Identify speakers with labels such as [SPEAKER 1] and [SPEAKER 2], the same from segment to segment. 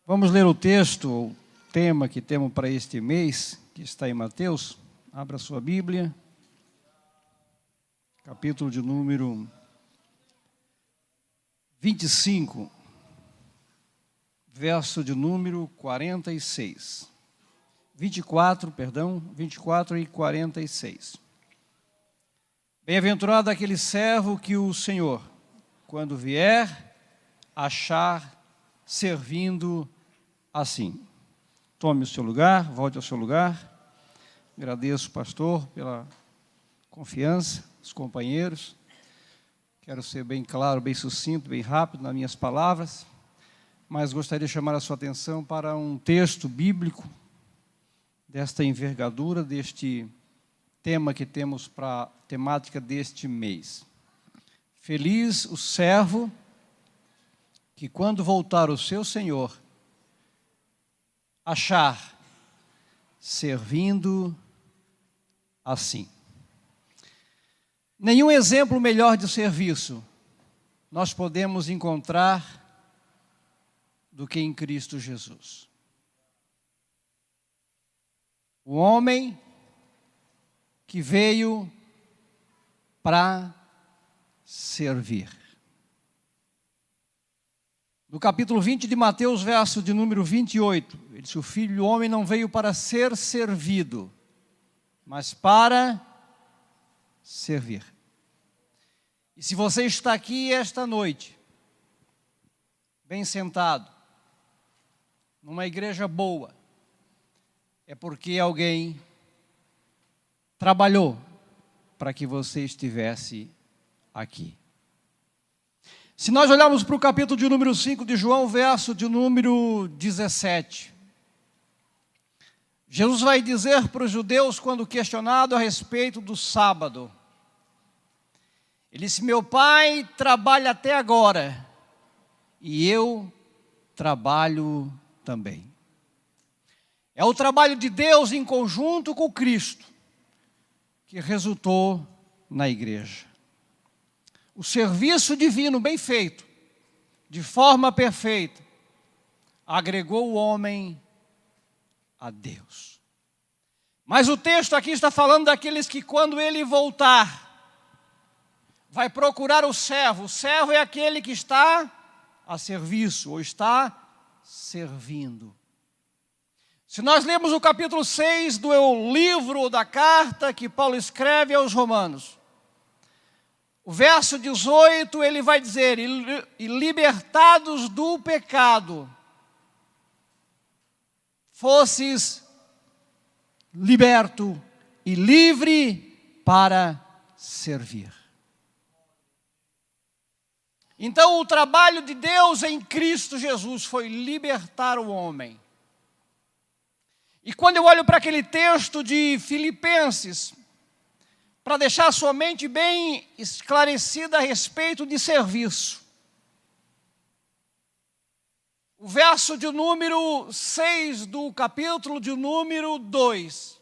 [SPEAKER 1] Vamos ler o texto, o tema que temos para este mês, que está em Mateus. Abra sua Bíblia, capítulo de número 25, verso de número 46. 24 e 46. Bem-aventurado aquele servo que o Senhor, quando vier, achar servindo assim. Tome o seu lugar, volte ao seu lugar. Agradeço, pastor, pela confiança, os companheiros. Quero ser bem claro, bem sucinto, bem rápido nas minhas palavras, mas gostaria de chamar a sua atenção para um texto bíblico desta envergadura, deste tema que temos para a temática deste mês. Feliz o servo que, quando voltar o seu Senhor, achar servindo assim. Nenhum exemplo melhor de serviço nós podemos encontrar do que em Cristo Jesus. O homem que veio para servir. No capítulo 20 de Mateus, verso de número 28, ele diz: o Filho do Homem não veio para ser servido, mas para servir. E se você está aqui esta noite, bem sentado, numa igreja boa, é porque alguém trabalhou para que você estivesse aqui. Se nós olharmos para o capítulo de número 5 de João, verso de número 17, Jesus vai dizer para os judeus, quando questionado a respeito do sábado, ele disse: meu pai trabalha até agora, e eu trabalho também. É o trabalho de Deus em conjunto com Cristo que resultou na igreja. O serviço divino bem feito, de forma perfeita, agregou o homem a Deus. Mas o texto aqui está falando daqueles que, quando ele voltar, vai procurar o servo. O servo é aquele que está a serviço, ou está servindo. Se nós lemos o capítulo 6 do livro da carta que Paulo escreve aos Romanos, o verso 18, ele vai dizer: e libertados do pecado, fosses liberto e livre para servir. Então, o trabalho de Deus em Cristo Jesus foi libertar o homem. E quando eu olho para aquele texto de Filipenses, para deixar a sua mente bem esclarecida a respeito de serviço, o verso de número 6 do capítulo de número 2,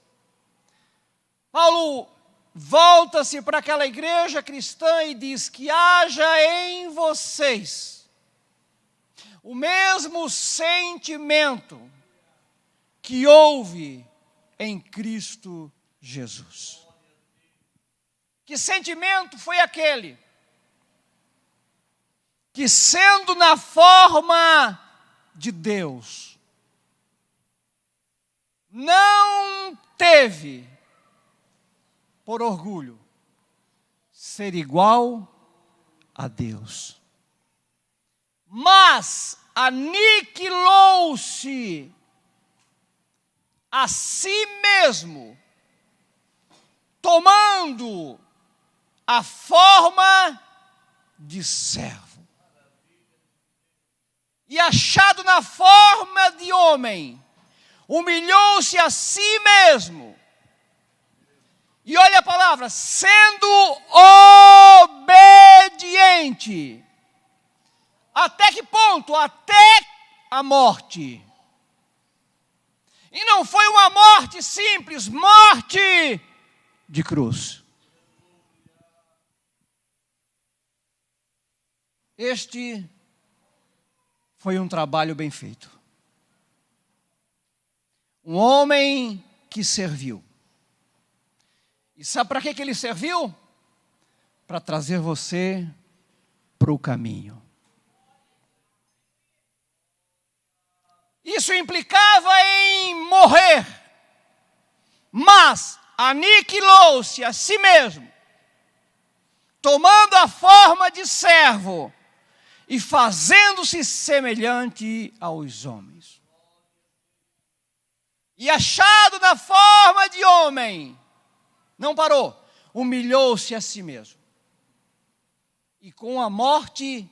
[SPEAKER 1] Paulo volta-se para aquela igreja cristã e diz que haja em vocês o mesmo sentimento que houve em Cristo Jesus. Que sentimento foi aquele? Que, sendo na forma de Deus, não teve por orgulho ser igual a Deus, mas aniquilou-se a si mesmo, tomando a forma de servo. E achado na forma de homem, humilhou-se a si mesmo. E olha a palavra: sendo obediente. Até que ponto? Até a morte. E não foi uma morte simples, morte de cruz. Este foi um trabalho bem feito. Um homem que serviu. E sabe para que ele serviu? Para trazer você para o caminho. Isso implicava em morrer, mas aniquilou-se a si mesmo, tomando a forma de servo e fazendo-se semelhante aos homens. E achado na forma de homem, não parou, humilhou-se a si mesmo. E com a morte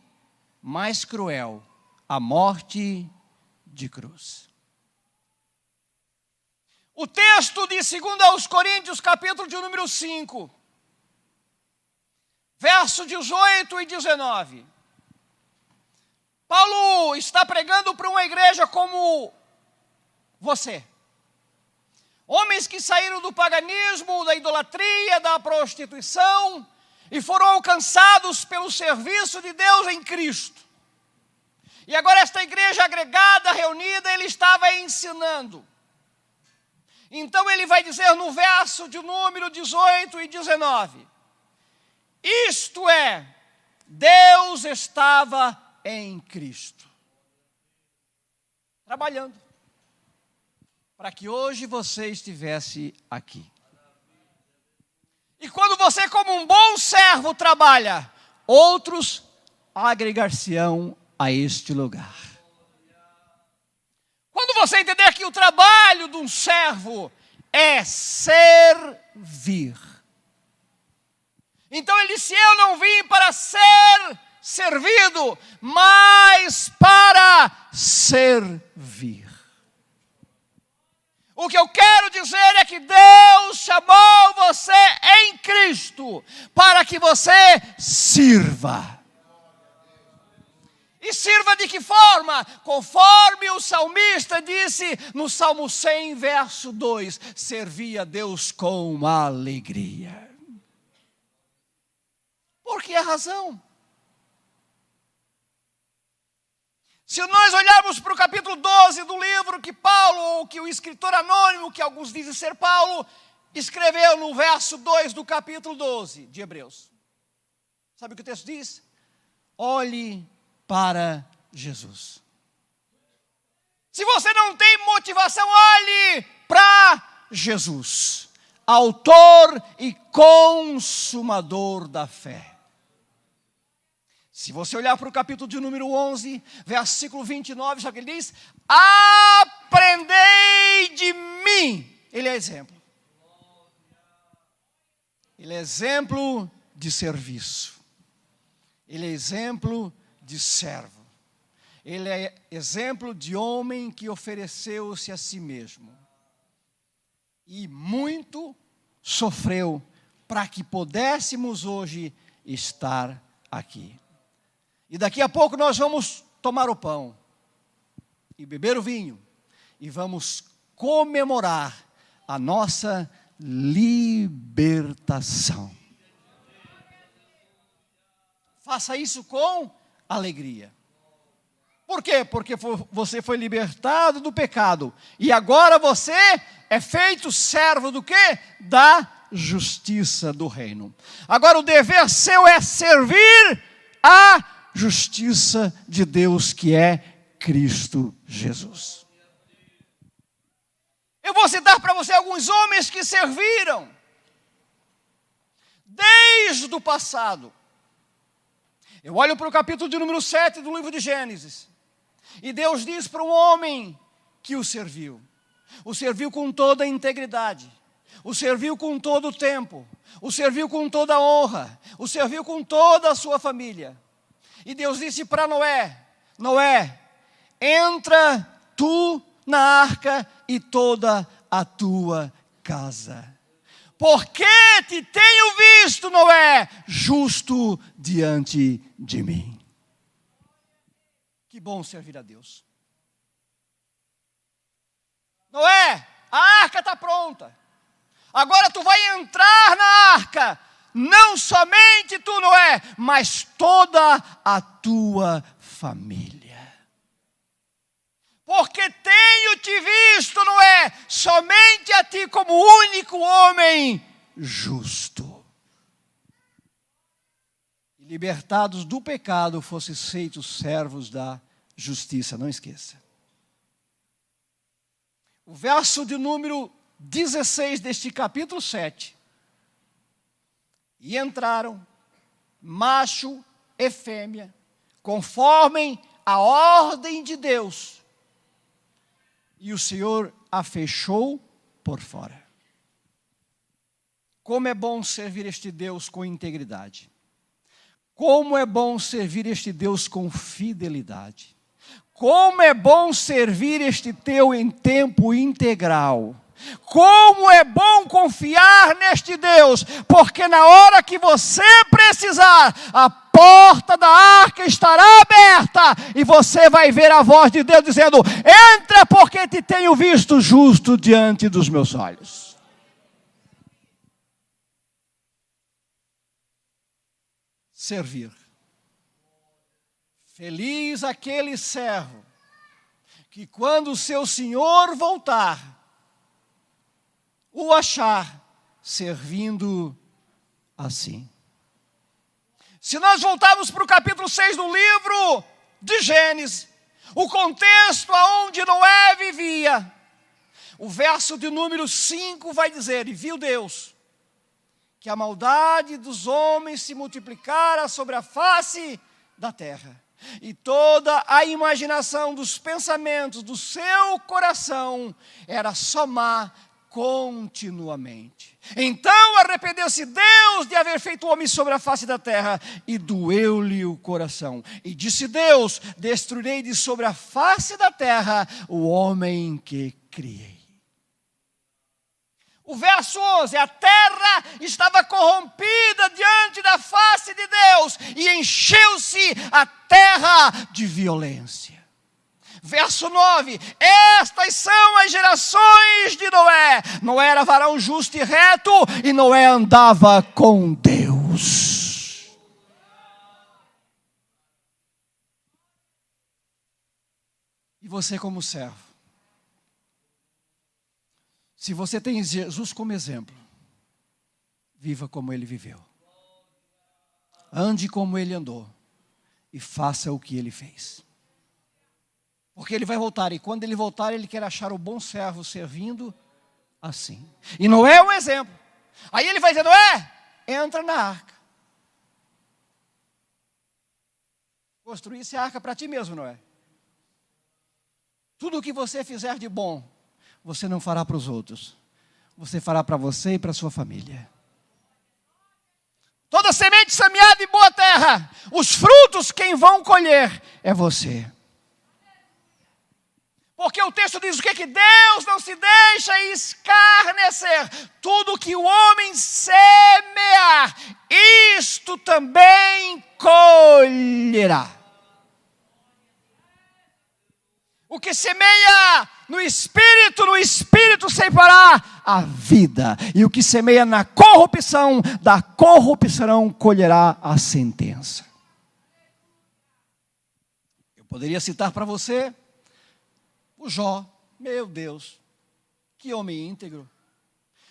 [SPEAKER 1] mais cruel, a morte de cruz. O texto de 2 Coríntios, capítulo de número 5, verso 18 e 19. Paulo está pregando para uma igreja como você. Homens que saíram do paganismo, da idolatria, da prostituição e foram alcançados pelo serviço de Deus em Cristo. E agora esta igreja agregada, reunida, ele estava ensinando. Então ele vai dizer no verso de número 18 e 19. Isto é, Deus estava em Cristo, trabalhando, para que hoje você estivesse aqui. E quando você, como um bom servo, trabalha, outros agregar-se-ão a este lugar. Quando você entender que o trabalho de um servo é servir. Então ele disse, eu não vim para ser servido, mas para servir. O que eu quero dizer é que Deus chamou você em Cristo para que você sirva. E sirva de que forma? Conforme o salmista disse no Salmo 100, verso 2, servir a Deus com alegria. Por que a razão? Se nós olharmos para o capítulo 12 do livro que Paulo, ou que o escritor anônimo, que alguns dizem ser Paulo, escreveu no verso 2 do capítulo 12 de Hebreus. Sabe o que o texto diz? Olhe para Jesus. Se você não tem motivação, olhe para Jesus, autor e consumador da fé. Se você olhar para o capítulo de número 11, versículo 29, sabe o que ele diz? Aprendei de mim. Ele é exemplo. Ele é exemplo de serviço. Ele é exemplo de servo. Ele é exemplo de homem que ofereceu-se a si mesmo. E muito sofreu para que pudéssemos hoje estar aqui. E daqui a pouco nós vamos tomar o pão e beber o vinho e vamos comemorar a nossa libertação. Faça isso com alegria. Por quê? Porque você foi libertado do pecado e agora você é feito servo do quê? Da justiça do reino. Agora o dever seu é servir a justiça de Deus, que é Cristo Jesus. Eu vou citar para você alguns homens que serviram desde o passado. Eu olho para o capítulo de número 7 do livro de Gênesis, e Deus diz para um homem que o serviu com toda a integridade, o serviu com todo o tempo, o serviu com toda a honra, o serviu com toda a sua família. E Deus disse para Noé, Noé, entra tu na arca e toda a tua casa. Porque te tenho visto, Noé, justo diante de mim. Que bom servir a Deus. Noé, a arca está pronta. Agora tu vai entrar na arca. Não somente tu, Noé, mas toda a tua família. Porque tenho te visto, Noé, fé somente a ti como único homem justo. E libertados do pecado, fossem feitos servos da justiça. Não esqueça. O verso de número 16 deste capítulo 7. E entraram macho e fêmea, conforme a ordem de Deus. E o Senhor a fechou por fora. Como é bom servir este Deus com integridade. Como é bom servir este Deus com fidelidade. Como é bom servir este teu em tempo integral. Como é bom confiar neste Deus, porque na hora que você precisar, a porta da arca estará aberta e você vai ver a voz de Deus dizendo: entra, porque te tenho visto justo diante dos meus olhos. Servir. Feliz aquele servo que, quando o seu senhor voltar, o achar servindo assim. Se nós voltarmos para o capítulo 6 do livro de Gênesis, o contexto aonde Noé vivia, o verso de número 5 vai dizer: e viu Deus que a maldade dos homens se multiplicara sobre a face da terra, e toda a imaginação dos pensamentos do seu coração era só má continuamente. Então arrependeu-se Deus de haver feito o homem sobre a face da terra, e doeu-lhe o coração. E disse Deus: destruirei de sobre a face da terra o homem que criei. O verso 11: a terra estava corrompida diante da face de Deus, e encheu-se a terra de violência. Verso 9: estas são as gerações de Noé. Noé era varão justo e reto, e Noé andava com Deus. E você, como servo, se você tem Jesus como exemplo, viva como ele viveu. Ande como ele andou, e faça o que ele fez. Porque ele vai voltar, e quando ele voltar, ele quer achar o bom servo servindo assim. E Noé é um exemplo. Aí ele vai dizer: Noé, entra na arca. Construísse a arca para ti mesmo, Noé. Tudo o que você fizer de bom, você não fará para os outros. Você fará para você e para a sua família. Toda semente semeada em boa terra, os frutos quem vão colher é você. Porque o texto diz o quê? Que Deus não se deixa escarnecer. Tudo que o homem semear, isto também colherá. O que semeia no Espírito semeará a vida. E o que semeia na corrupção, da corrupção colherá a sentença. Eu poderia citar para você o Jó. Meu Deus, que homem íntegro.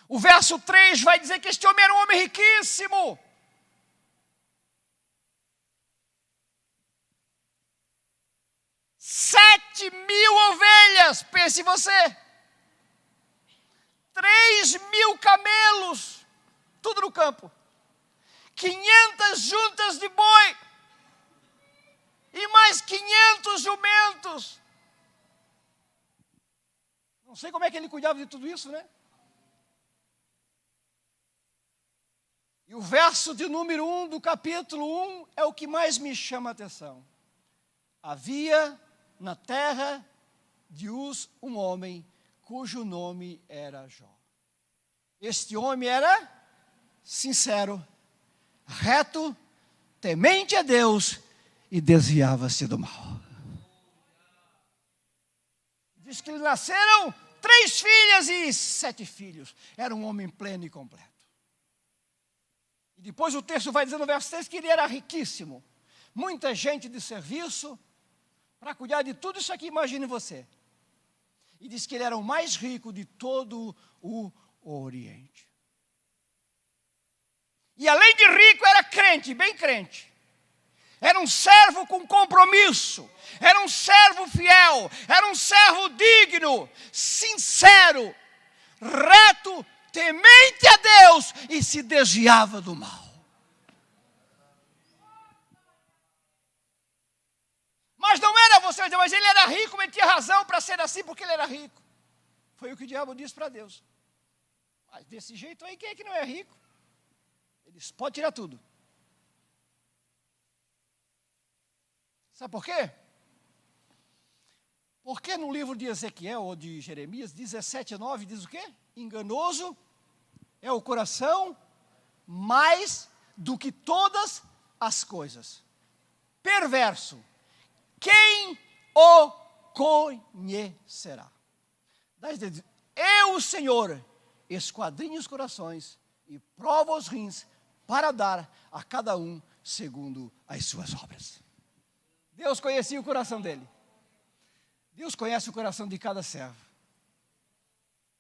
[SPEAKER 1] O verso 3 vai dizer que este homem era um homem riquíssimo. Sete 7.000 ovelhas, pense você. 3.000 camelos, tudo no campo. 500 juntas de boi. E mais 500 jumentos. Não sei como é que ele cuidava de tudo isso, né? E o verso de número 1 do capítulo 1 é o que mais me chama a atenção. Havia na terra de Uz um homem cujo nome era Jó. Este homem era sincero, reto, temente a Deus e desviava-se do mal. Diz que lhe nasceram 3 filhas e 7 filhos. Era um homem pleno e completo. E depois o texto vai dizer no verso 3 que ele era riquíssimo. Muita gente de serviço para cuidar de tudo isso aqui, imagine você. E diz que ele era o mais rico de todo o Oriente. E além de rico, era crente, bem crente. Era um servo com compromisso. Era um servo fiel. Era um servo digno, sincero, reto, temente a Deus e se desviava do mal. Mas não era você, mas ele era rico, ele tinha razão para ser assim, porque ele era rico. Foi o que o diabo disse para Deus. Mas desse jeito aí, quem é que não é rico? Ele disse, pode tirar tudo. Sabe por quê? Porque no livro de Ezequiel ou de Jeremias, 17:9, diz o quê? Enganoso é o coração mais do que todas as coisas. Perverso. Quem o conhecerá? Eu, o Senhor, esquadrinho os corações e provo os rins para dar a cada um segundo as suas obras. Deus conhecia o coração dele. Deus conhece o coração de cada servo.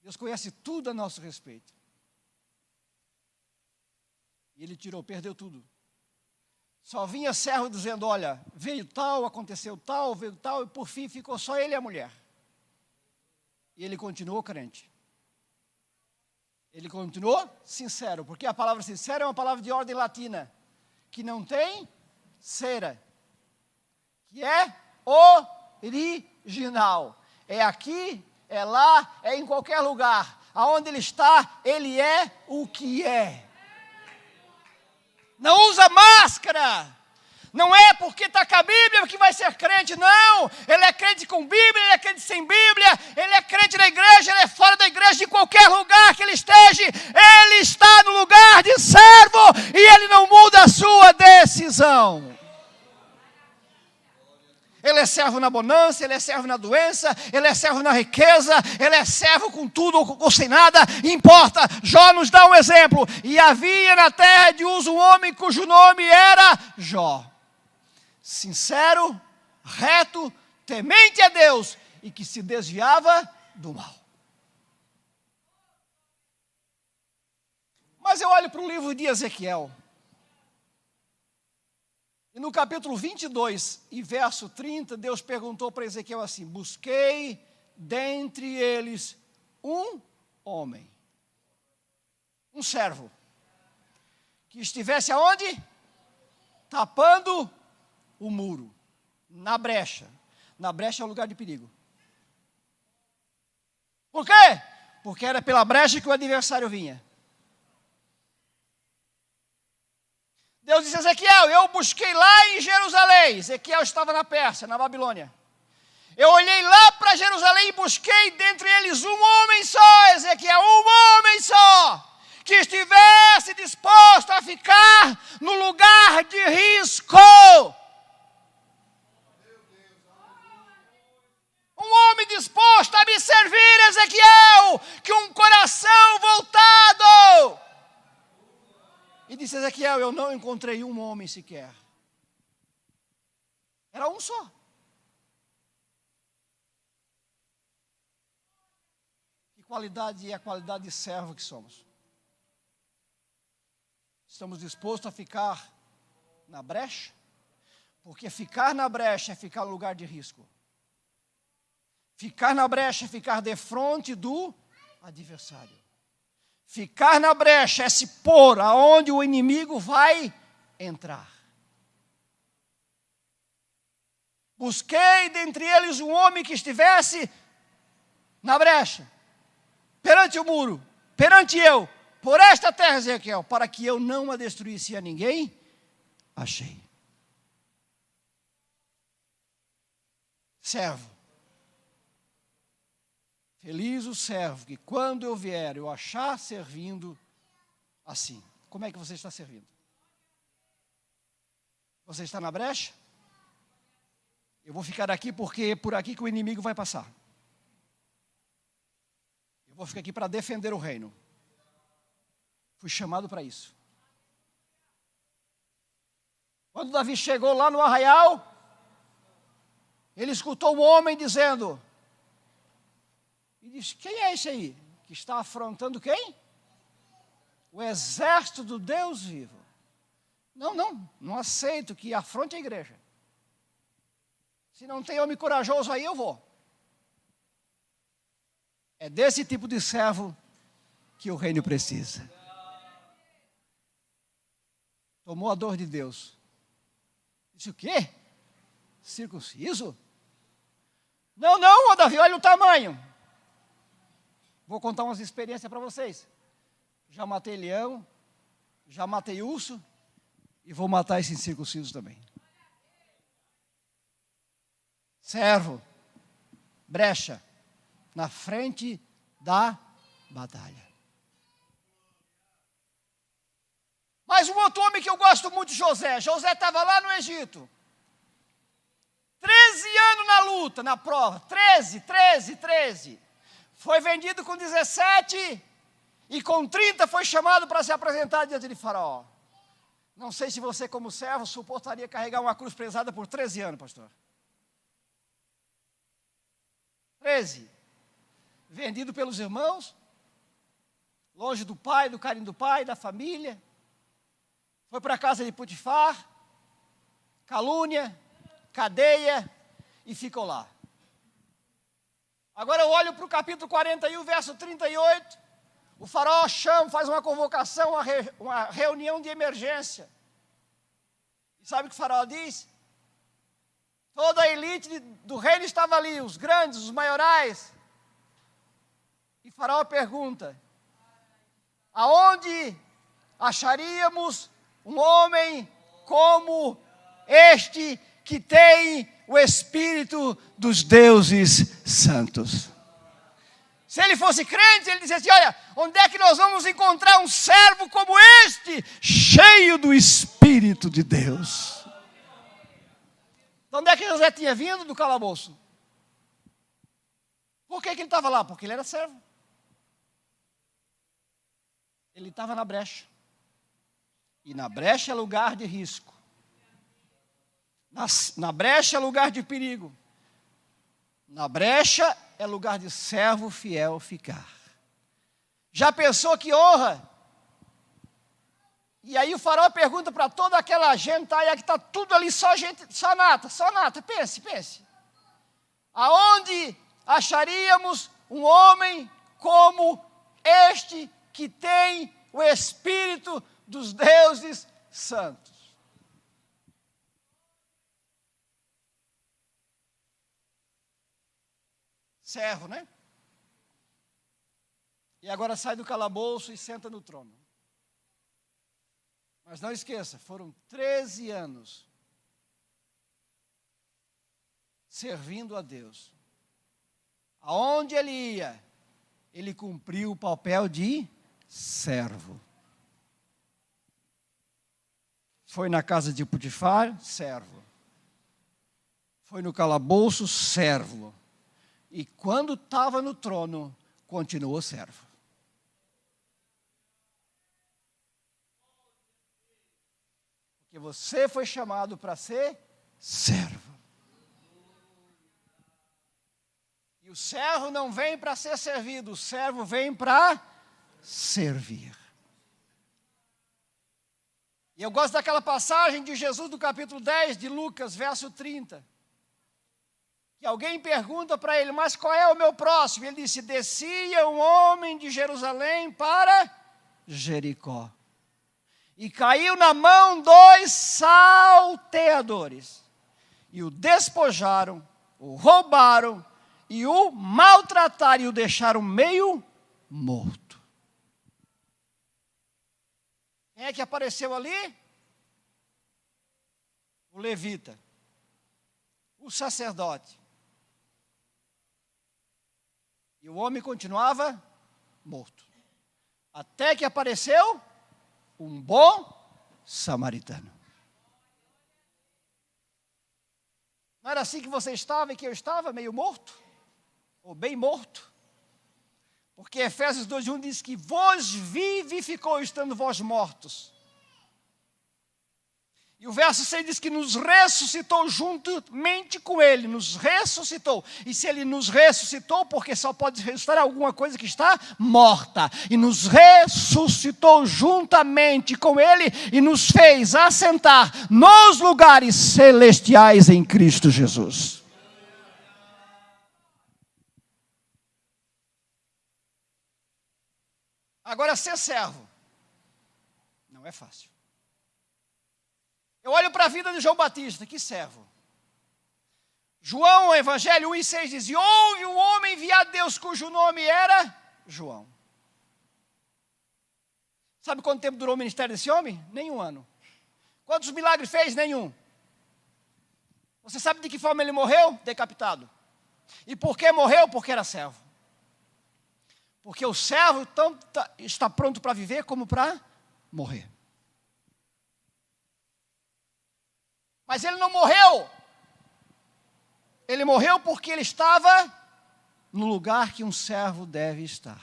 [SPEAKER 1] Deus conhece tudo a nosso respeito. E ele perdeu tudo. Só vinha servo dizendo, olha, veio tal, aconteceu tal, veio tal, e por fim ficou só ele e a mulher. E ele continuou crente. Ele continuou sincero, porque a palavra sincero é uma palavra de ordem latina, que não tem cera, que é original. É aqui, é lá, é em qualquer lugar. Aonde ele está, ele é o que é. Não usa máscara. Não é porque está com a Bíblia que vai ser crente, não. Ele é crente com Bíblia, ele é crente sem Bíblia, ele é crente na igreja, ele é fora da igreja, de qualquer lugar que ele esteja, ele está no lugar de servo e ele não muda a sua decisão. Ele é servo na bonança, ele é servo na doença, ele é servo na riqueza, ele é servo com tudo ou sem nada, importa. Jó nos dá um exemplo. E havia na terra de Uz um homem cujo nome era Jó. Sincero, reto, temente a Deus e que se desviava do mal. Mas eu olho para o livro de Ezequiel. E no capítulo 22 e verso 30, Deus perguntou para Ezequiel assim, busquei dentre eles um homem, um servo, que estivesse aonde? Tapando o muro, na brecha. Na brecha é um lugar de perigo. Por quê? Porque era pela brecha que o adversário vinha. Deus disse a Ezequiel, eu busquei lá em Jerusalém. Ezequiel estava na Pérsia, na Babilônia. Eu olhei lá para Jerusalém e busquei dentre eles um homem só, Ezequiel, um homem só, que estivesse disposto a ficar no lugar de risco. Um homem disposto a me servir, Ezequiel, que um coração voltado. E disse Ezequiel, eu não encontrei um homem sequer. Era um só. Que qualidade é a qualidade de servo que somos? Estamos dispostos a ficar na brecha? Porque ficar na brecha é ficar no lugar de risco. Ficar na brecha é ficar defronte do adversário. Ficar na brecha é se pôr aonde o inimigo vai entrar. Busquei dentre eles um homem que estivesse na brecha, perante o muro, perante eu, por esta terra, Ezequiel, para que eu não a destruísse a ninguém, achei. Servo. Feliz o servo que quando eu vier, eu achar servindo assim. Como é que você está servindo? Você está na brecha? Eu vou ficar aqui porque é por aqui que o inimigo vai passar. Eu vou ficar aqui para defender o reino. Fui chamado para isso. Quando Davi chegou lá no arraial, ele escutou um homem dizendo, diz: quem é esse aí que está afrontando quem? O exército do Deus vivo. Não aceito que afronte a igreja. Se não tem homem corajoso aí, eu vou. É desse tipo de servo que o reino precisa. Tomou a dor de Deus. Disse: o quê? Circunciso? Não, Davi, olha o tamanho. Vou contar umas experiências para vocês. Já matei leão, já matei urso, e vou matar esse incircunciso também. Servo, brecha, na frente da batalha. Mas um outro homem que eu gosto muito, José. José estava lá no Egito. 13 anos na luta, na prova. 13. Foi vendido com 17 e com 30 foi chamado para se apresentar diante de Faraó. Não sei se você, como servo, suportaria carregar uma cruz pesada por 13 anos, pastor. 13. Vendido pelos irmãos, longe do pai, do carinho do pai, da família. Foi para a casa de Potifar, calúnia, cadeia, e ficou lá. Agora eu olho para o capítulo 41, verso 38. O faraó chama, faz uma convocação, uma reunião de emergência. E sabe o que o faraó diz? Toda a elite do reino estava ali, os grandes, os maiorais. E o faraó pergunta: aonde acharíamos um homem como este que tem o Espírito dos deuses santos? Se ele fosse crente, ele dizia assim: olha, onde é que nós vamos encontrar um servo como este, cheio do Espírito de Deus? De onde é que José tinha vindo? Do calabouço. Por que ele estava lá? Porque ele era servo. Ele estava na brecha. E na brecha é lugar de risco. Na brecha é lugar de perigo. Na brecha é lugar de servo fiel ficar. Já pensou que honra? E aí o faraó pergunta para toda aquela gente, aí que está tudo ali, só gente, só nata. Pense. Aonde acharíamos um homem como este que tem o Espírito dos deuses santos? Servo, né? E agora sai do calabouço e senta no trono. Mas não esqueça, foram 13 anos servindo a Deus. Aonde ele ia, ele cumpriu o papel de servo. Foi na casa de Potifar, servo. Foi no calabouço, servo. E quando estava no trono, continuou servo. Porque você foi chamado para ser servo. E o servo não vem para ser servido, o servo vem para servir. E eu gosto daquela passagem de Jesus do capítulo 10 de Lucas, verso 30. Que alguém pergunta para ele: mas qual é o meu próximo? Ele disse: descia um homem de Jerusalém para Jericó. E caiu na mão 2 salteadores. E o despojaram, o roubaram, e o maltrataram, e o deixaram meio morto. Quem é que apareceu ali? O levita, o sacerdote. E o homem continuava morto. Até que apareceu um bom samaritano. Não era assim que você estava e que eu estava, meio morto? Ou bem morto? Porque Efésios 2:1 diz que vos vivificou estando vós mortos. E o verso 6 diz que nos ressuscitou juntamente com Ele, nos ressuscitou. E se Ele nos ressuscitou, porque só pode ressuscitar alguma coisa que está morta. E nos ressuscitou juntamente com Ele e nos fez assentar nos lugares celestiais em Cristo Jesus. Agora, ser servo não é fácil. Eu olho para a vida de João Batista, que servo. João, o Evangelho 1:6 diz, e houve um homem enviado a Deus, cujo nome era João. Sabe quanto tempo durou o ministério desse homem? Nenhum ano. Quantos milagres fez? Nenhum. Você sabe de que forma ele morreu? Decapitado. E por que morreu? Porque era servo. Porque o servo tanto está pronto para viver como para morrer. Mas ele não morreu. Ele morreu porque ele estava no lugar que um servo deve estar.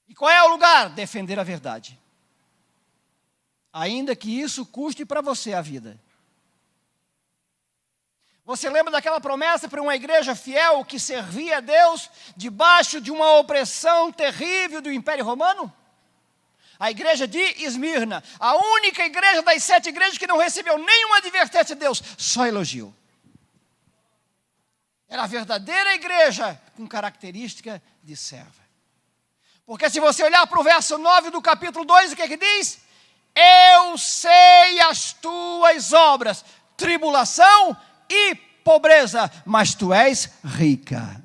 [SPEAKER 1] E qual é o lugar? Defender a verdade. Ainda que isso custe para você a vida. Você lembra daquela promessa para uma igreja fiel que servia a Deus debaixo de uma opressão terrível do Império Romano? A igreja de Esmirna, a única igreja das 7 igrejas que não recebeu nenhuma advertência de Deus, só elogio. Era a verdadeira igreja com característica de serva. Porque se você olhar para o verso 9 do capítulo 2, o que é que diz? Eu sei as tuas obras, tribulação e pobreza, mas tu és rica.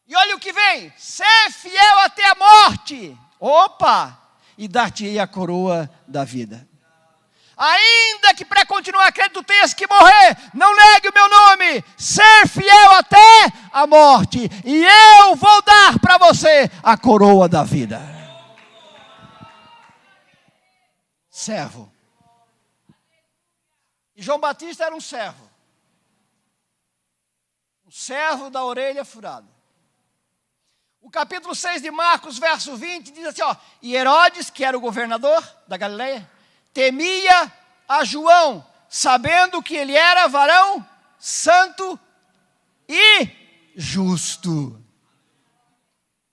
[SPEAKER 1] E olha o que vem, ser fiel até a morte. Opa! E dar-te-ei a coroa da vida. Ainda que para continuar crendo tu tenhas que morrer, não negue o meu nome. Ser fiel até a morte. E eu vou dar para você a coroa da vida. Servo. E João Batista era um servo. Um servo da orelha furada. O capítulo 6 de Marcos, verso 20, diz assim, ó, e Herodes, que era o governador da Galileia, temia a João, sabendo que ele era varão santo e justo.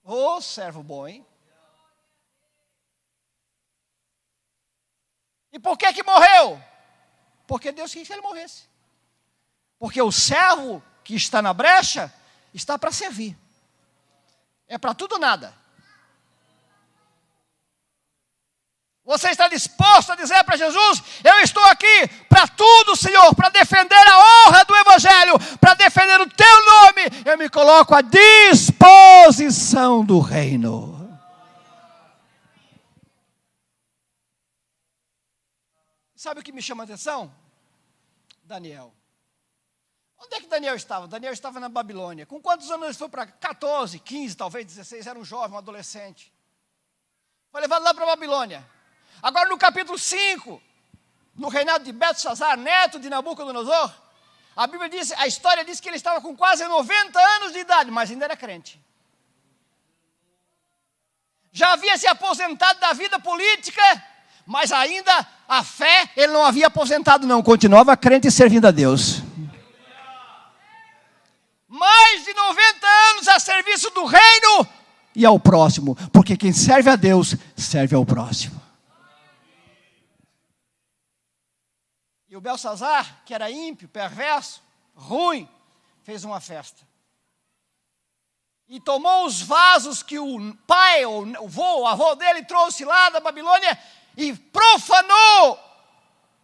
[SPEAKER 1] Ô, servo bom, hein? E por que morreu? Porque Deus quis que ele morresse. Porque o servo que está na brecha está para servir. É para tudo ou nada. Você está disposto a dizer para Jesus, eu estou aqui para tudo, Senhor, para defender a honra do Evangelho, para defender o teu nome, eu me coloco à disposição do reino. Sabe o que me chama a atenção? Daniel. Onde é que Daniel estava? Daniel estava na Babilônia. Com quantos anos ele foi para cá? 14, 15, talvez 16, era um jovem, um adolescente. Foi levado lá para a Babilônia. Agora no capítulo 5, no reinado de Belsazar, neto de Nabucodonosor, a Bíblia diz, a história diz que ele estava com quase 90 anos de idade, mas ainda era crente. Já havia se aposentado da vida política, mas ainda a fé, ele não havia aposentado não, continuava crente e servindo a Deus. Mais de 90 anos a serviço do reino e ao próximo, porque quem serve a Deus, serve ao próximo. E o Belsazar, que era ímpio, perverso, ruim, fez uma festa. E tomou os vasos que o pai, o avô dele trouxe lá da Babilônia e profanou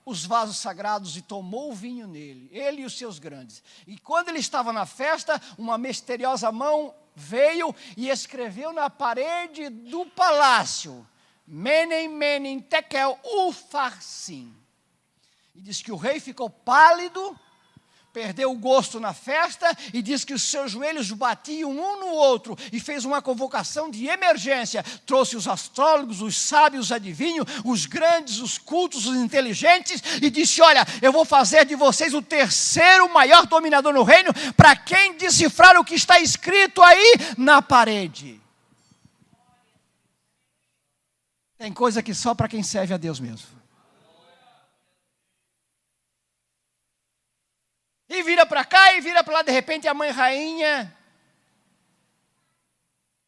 [SPEAKER 1] os vasos sagrados e tomou o vinho nele, ele e os seus grandes. E quando ele estava na festa, uma misteriosa mão veio e escreveu na parede do palácio, Menem, Menem, Tekel, Ufarsim. E diz que o rei ficou pálido, perdeu o gosto na festa e diz que os seus joelhos batiam um no outro e fez uma convocação de emergência. Trouxe os astrólogos, os sábios, os adivinhos, os grandes, os cultos, os inteligentes e disse, olha, eu vou fazer de vocês o terceiro maior dominador no reino para quem decifrar o que está escrito aí na parede. Tem coisa que só para quem serve a Deus mesmo. E vira para cá e vira para lá, de repente a mãe rainha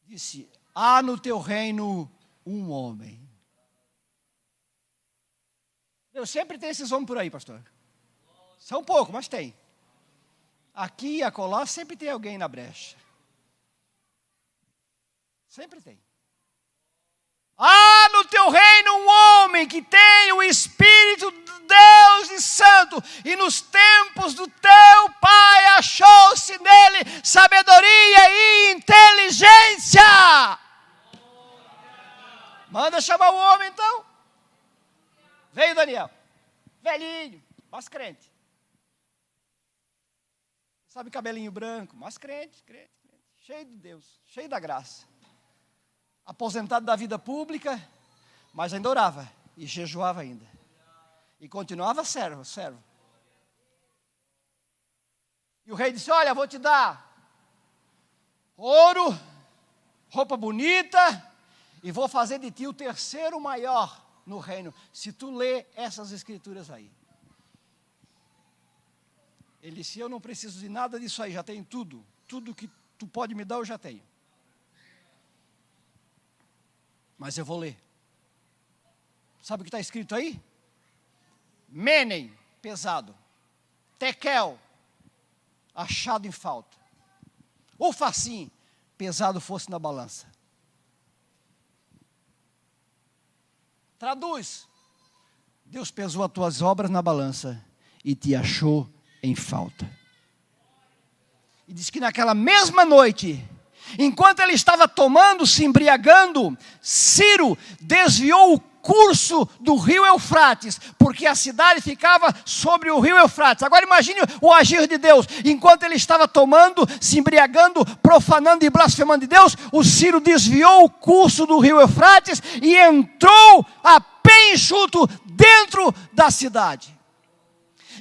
[SPEAKER 1] disse: há no teu reino um homem. Eu sempre tenho esses homens por aí, pastor. São poucos, mas tem. Aqui e acolá sempre tem alguém na brecha. Sempre tem. Há no teu reino um homem que tem o Espírito de Deus e Santo, e nos tempos do teu pai achou-se nele sabedoria e inteligência. Manda chamar o homem então. Veio Daniel, velhinho, mas crente. Sabe, cabelinho branco, mas crente, cheio de Deus, cheio da graça. Aposentado da vida pública, mas ainda orava e jejuava ainda. E continuava servo. E o rei disse: olha, vou te dar ouro, roupa bonita, e vou fazer de ti o terceiro maior no reino, se tu lê essas escrituras aí. Ele disse: eu não preciso de nada disso aí, já tenho tudo. Tudo que tu pode me dar, eu já tenho. Mas eu vou ler. Sabe o que está escrito aí? Menem, pesado. Tekel, achado em falta. Ufacim, pesado fosse na balança. Traduz. Deus pesou as tuas obras na balança e te achou em falta. E diz que naquela mesma noite, enquanto ele estava tomando, se embriagando, Ciro desviou o curso do rio Eufrates, porque a cidade ficava sobre o rio Eufrates. Agora imagine o agir de Deus. Enquanto ele estava tomando, se embriagando, profanando e blasfemando de Deus, o Ciro desviou o curso do rio Eufrates e entrou a pé enxuto dentro da cidade.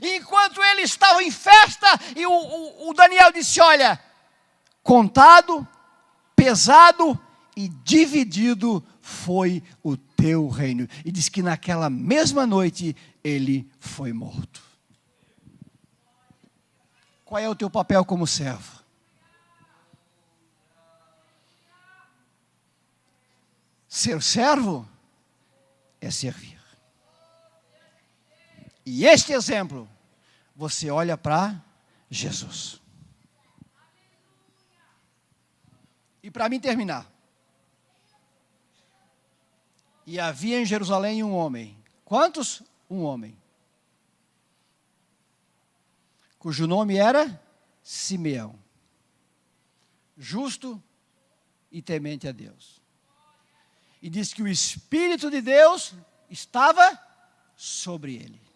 [SPEAKER 1] Enquanto ele estava em festa, e o Daniel disse: olha, contado, pesado e dividido foi o teu reino. E diz que naquela mesma noite ele foi morto. Qual é o teu papel como servo? Ser servo é servir. E este exemplo, você olha para Jesus. E para mim terminar. E havia em Jerusalém um homem. Quantos? Um homem. Cujo nome era Simeão. Justo e temente a Deus. E diz que o Espírito de Deus estava sobre ele.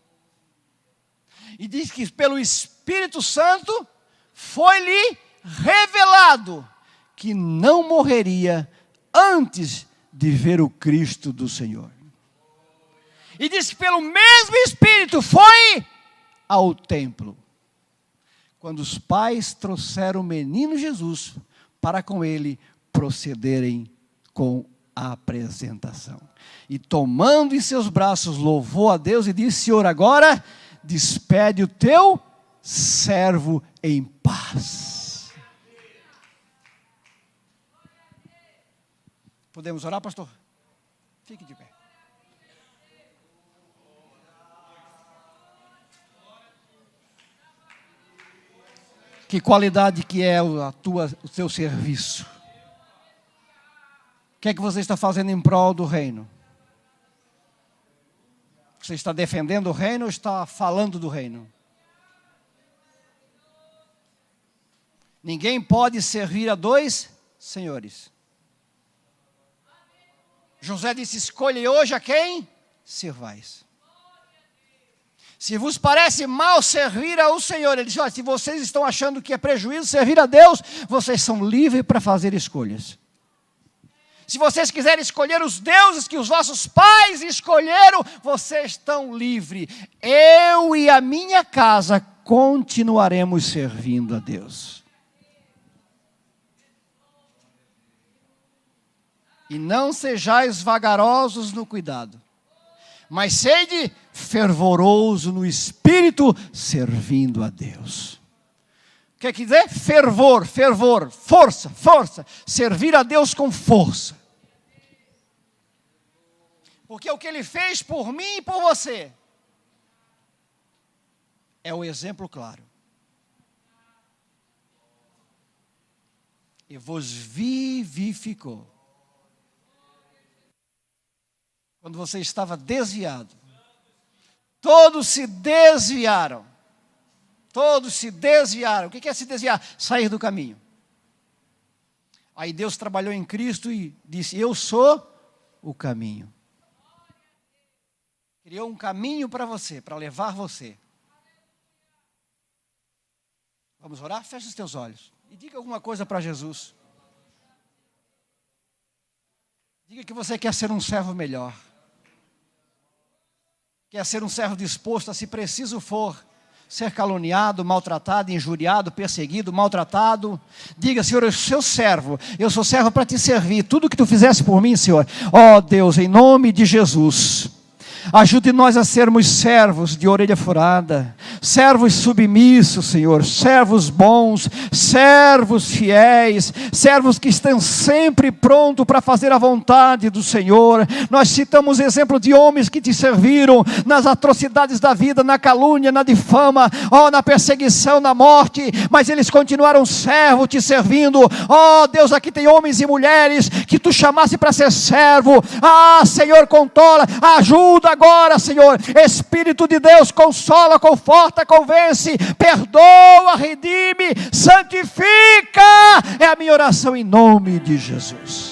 [SPEAKER 1] E diz que pelo Espírito Santo foi-lhe revelado que não morreria antes de ver o Cristo do Senhor. E diz que pelo mesmo Espírito foi ao templo. Quando os pais trouxeram o menino Jesus para com ele procederem com a apresentação. E tomando em seus braços, louvou a Deus e disse: Senhor, agora despede o teu servo em paz. Podemos orar, pastor? Fique de pé. Que qualidade que é o teu serviço? O que é que você está fazendo em prol do reino? Você está defendendo o reino ou está falando do reino? Ninguém pode servir a dois senhores. José disse: escolhe hoje a quem servais. Se vos parece mal servir ao Senhor, ele disse: olha, se vocês estão achando que é prejuízo servir a Deus, vocês são livres para fazer escolhas. Se vocês quiserem escolher os deuses que os vossos pais escolheram, vocês estão livres. Eu e a minha casa continuaremos servindo a Deus. E não sejais vagarosos no cuidado, mas sede fervoroso no espírito, servindo a Deus. O que quer dizer? Fervor, força, servir a Deus com força. Porque o que Ele fez por mim e por você é o exemplo claro. E vos vivificou. Quando você estava desviado. Todos se desviaram. Todos se desviaram. O que é se desviar? Sair do caminho. Aí Deus trabalhou em Cristo e disse: eu sou o caminho. Criou um caminho para você, para levar você. Vamos orar? Feche os teus olhos e diga alguma coisa para Jesus. Diga que você quer ser um servo melhor. Quer ser um servo disposto a, se preciso for, ser caluniado, maltratado, injuriado, perseguido, maltratado. Diga: Senhor, eu sou servo, eu sou servo para te servir. Tudo que tu fizesse por mim, Senhor. Ó Deus, em nome de Jesus, ajude nós a sermos servos de orelha furada, servos submissos, Senhor, servos bons, servos fiéis, servos que estão sempre prontos para fazer a vontade do Senhor. Nós citamos exemplo de homens que te serviram nas atrocidades da vida, na calúnia, na difama, na perseguição, na morte, mas eles continuaram servos, te servindo. Deus, aqui tem homens e mulheres que tu chamasse para ser servo. Senhor, consola, ajuda agora, Senhor. Espírito de Deus, consola, conforta, convence, perdoa, redime, santifica. É a minha oração em nome de Jesus.